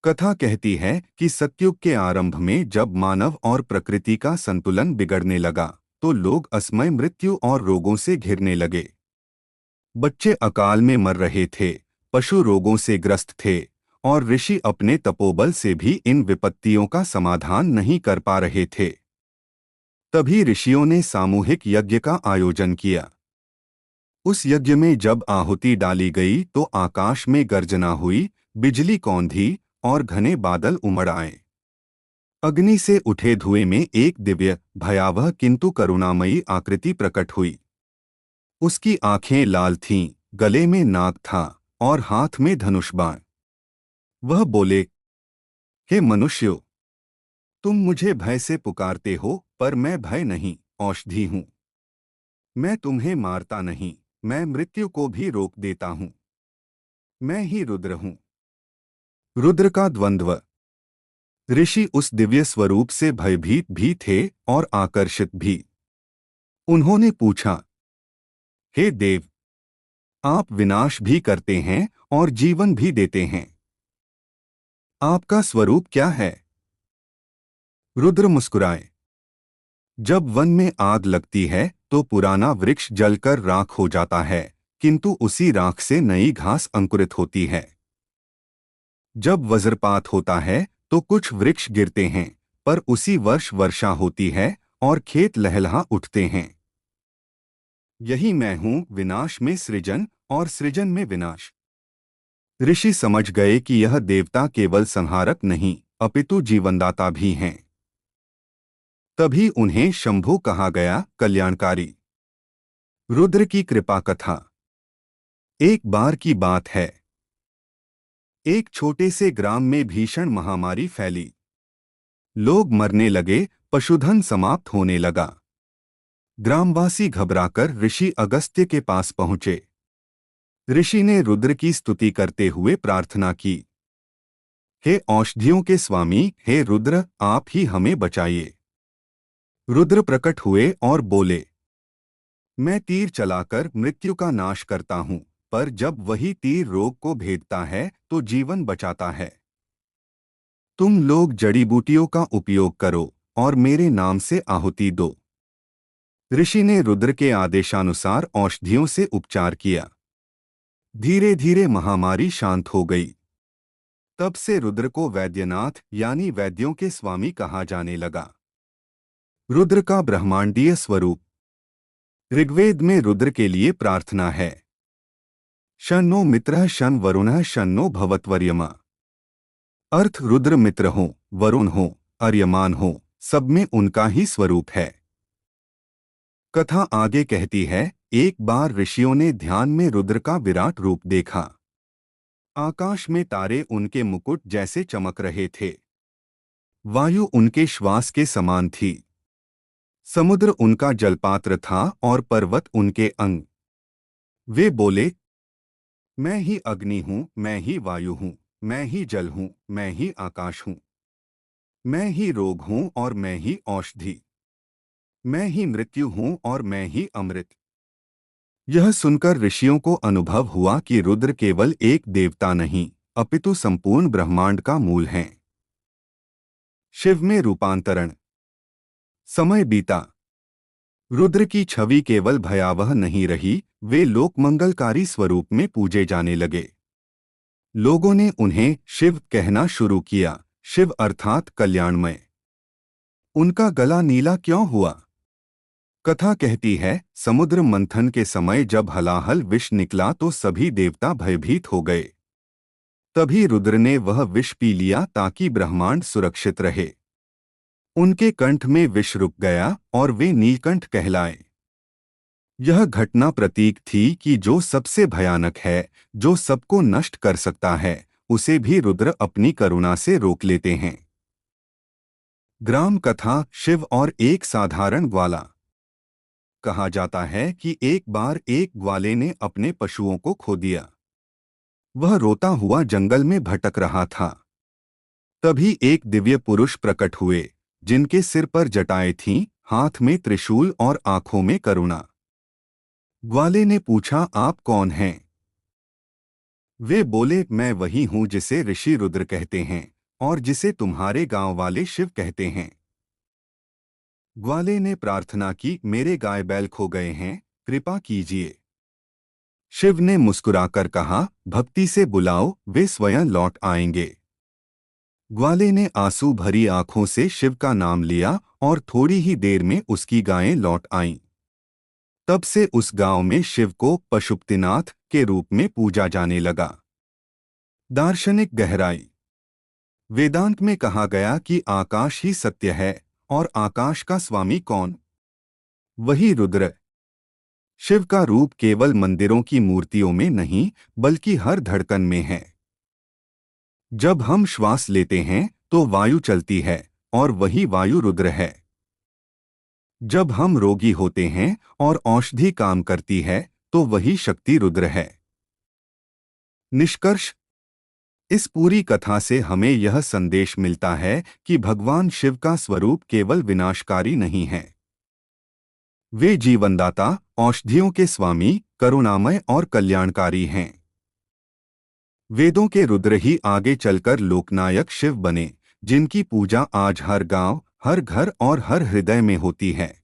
कथा कहती है कि सतयुग के आरंभ में जब मानव और प्रकृति का संतुलन बिगड़ने लगा तो लोग असमय मृत्यु और रोगों से घिरने लगे। बच्चे अकाल में मर रहे थे, पशु रोगों से ग्रस्त थे और ऋषि अपने तपोबल से भी इन विपत्तियों का समाधान नहीं कर पा रहे थे। तभी ऋषियों ने सामूहिक यज्ञ का आयोजन किया। उस यज्ञ में जब आहुति डाली गई तो आकाश में गर्जना हुई, बिजली कौंधी और घने बादल उमड़ आए। अग्नि से उठे धुएं में एक दिव्य, भयावह किंतु करुणामयी आकृति प्रकट हुई। उसकी आंखें लाल थीं, गले में नाग था और हाथ में धनुष बाण। वह बोले, हे मनुष्यों, तुम मुझे भय से पुकारते हो, पर मैं भय नहीं, औषधि हूँ। मैं तुम्हें मारता नहीं, मैं मृत्यु को भी रोक देता हूँ। मैं ही रुद्र हूँ। रुद्र का द्वंद्व। ऋषि उस दिव्य स्वरूप से भयभीत भी थे और आकर्षित भी। उन्होंने पूछा, हे देव, आप विनाश भी करते हैं और जीवन भी देते हैं। आपका स्वरूप क्या है? रुद्र मुस्कुराए। जब वन में आग लगती है तो पुराना वृक्ष जलकर राख हो जाता है, किंतु उसी राख से नई घास अंकुरित होती है। जब वज्रपात होता है तो कुछ वृक्ष गिरते हैं, पर उसी वर्ष वर्षा होती है और खेत लहलहा उठते हैं। यही मैं हूँ, विनाश में सृजन और सृजन में विनाश। ऋषि समझ गए कि यह देवता केवल संहारक नहीं, अपितु जीवनदाता भी हैं। तभी उन्हें शंभु कहा गया, कल्याणकारी। रुद्र की कृपा कथा। एक बार की बात है। एक छोटे से ग्राम में भीषण महामारी फैली। लोग मरने लगे, पशुधन समाप्त होने लगा। ग्रामवासी घबराकर ऋषि अगस्त्य के पास पहुंचे। ऋषि ने रुद्र की स्तुति करते हुए प्रार्थना की, हे औषधियों के स्वामी, हे रुद्र, आप ही हमें बचाइए। रुद्र प्रकट हुए और बोले, मैं तीर चलाकर मृत्यु का नाश करता हूँ, पर जब वही तीर रोग को भेदता है तो जीवन बचाता है। तुम लोग जड़ी बूटियों का उपयोग करो और मेरे नाम से आहुति दो। ऋषि ने रुद्र के आदेशानुसार औषधियों से उपचार किया। धीरे धीरे महामारी शांत हो गई। तब से रुद्र को वैद्यनाथ यानी वैद्यों के स्वामी कहा जाने लगा। रुद्र का ब्रह्मांडीय स्वरूप। ऋग्वेद में रुद्र के लिए प्रार्थना है, शन्नो मित्रः शं वरुणः शन्नो भवत्वर्यमा। अर्थ रुद्र मित्र हो, वरुण हो, अर्यमान हो, सब में उनका ही स्वरूप है। कथा आगे कहती है, एक बार ऋषियों ने ध्यान में रुद्र का विराट रूप देखा। आकाश में तारे उनके मुकुट जैसे चमक रहे थे। वायु उनके श्वास के समान थी। समुद्र उनका जलपात्र था और पर्वत उनके अंग। वे बोले, मैं ही अग्नि हूँ, मैं ही वायु हूँ, मैं ही जल हूँ, मैं ही आकाश हूँ। मैं ही रोग हूँ और मैं ही औषधि। मैं ही मृत्यु हूँ और मैं ही अमृत। यह सुनकर ऋषियों को अनुभव हुआ कि रुद्र केवल एक देवता नहीं, अपितु संपूर्ण ब्रह्मांड का मूल हैं। शिव में रूपांतरण। समय बीता। रुद्र की छवि केवल भयावह नहीं रही, वे लोकमंगलकारी स्वरूप में पूजे जाने लगे। लोगों ने उन्हें शिव कहना शुरू किया, शिव अर्थात कल्याणमय। उनका गला नीला क्यों हुआ? कथा कहती है, समुद्र मंथन के समय जब हलाहल विष निकला तो सभी देवता भयभीत हो गए। तभी रुद्र ने वह विष पी लिया ताकि ब्रह्मांड सुरक्षित रहे। उनके कंठ में विष रुक गया और वे नीलकंठ कहलाए। यह घटना प्रतीक थी कि जो सबसे भयानक है, जो सबको नष्ट कर सकता है, उसे भी रुद्र अपनी करुणा से रोक लेते हैं। ग्राम कथा। शिव और एक साधारण ग्वाला। कहा जाता है कि एक बार एक ग्वाले ने अपने पशुओं को खो दिया। वह रोता हुआ जंगल में भटक रहा था। तभी एक दिव्य पुरुष प्रकट हुए, जिनके सिर पर जटाएं थीं, हाथ में त्रिशूल और आंखों में करुणा। ग्वाले ने पूछा, आप कौन हैं? वे बोले, मैं वही हूँ जिसे ऋषि रुद्र कहते हैं और जिसे तुम्हारे गांव वाले शिव कहते हैं। ग्वाले ने प्रार्थना की, मेरे गाय बैल खो गए हैं, कृपा कीजिए। शिव ने मुस्कुराकर कहा, भक्ति से बुलाओ, वे स्वयं लौट आएंगे। ग्वाले ने आंसू भरी आंखों से शिव का नाम लिया और थोड़ी ही देर में उसकी गायें लौट आईं। तब से उस गांव में शिव को पशुपतिनाथ के रूप में पूजा जाने लगा। दार्शनिक गहराई। वेदांत में कहा गया कि आकाश ही सत्य है और आकाश का स्वामी कौन? वही रुद्र। शिव का रूप केवल मंदिरों की मूर्तियों में नहीं, बल्कि हर धड़कन में है। जब हम श्वास लेते हैं तो वायु चलती है और वही वायु रुद्र है। जब हम रोगी होते हैं और औषधि काम करती है तो वही शक्ति रुद्र है। निष्कर्ष। इस पूरी कथा से हमें यह संदेश मिलता है कि भगवान शिव का स्वरूप केवल विनाशकारी नहीं है। वे जीवनदाता, औषधियों के स्वामी, करुणामय और कल्याणकारी हैं। वेदों के रुद्र ही आगे चलकर लोकनायक शिव बने, जिनकी पूजा आज हर गांव, हर घर और हर हृदय में होती है।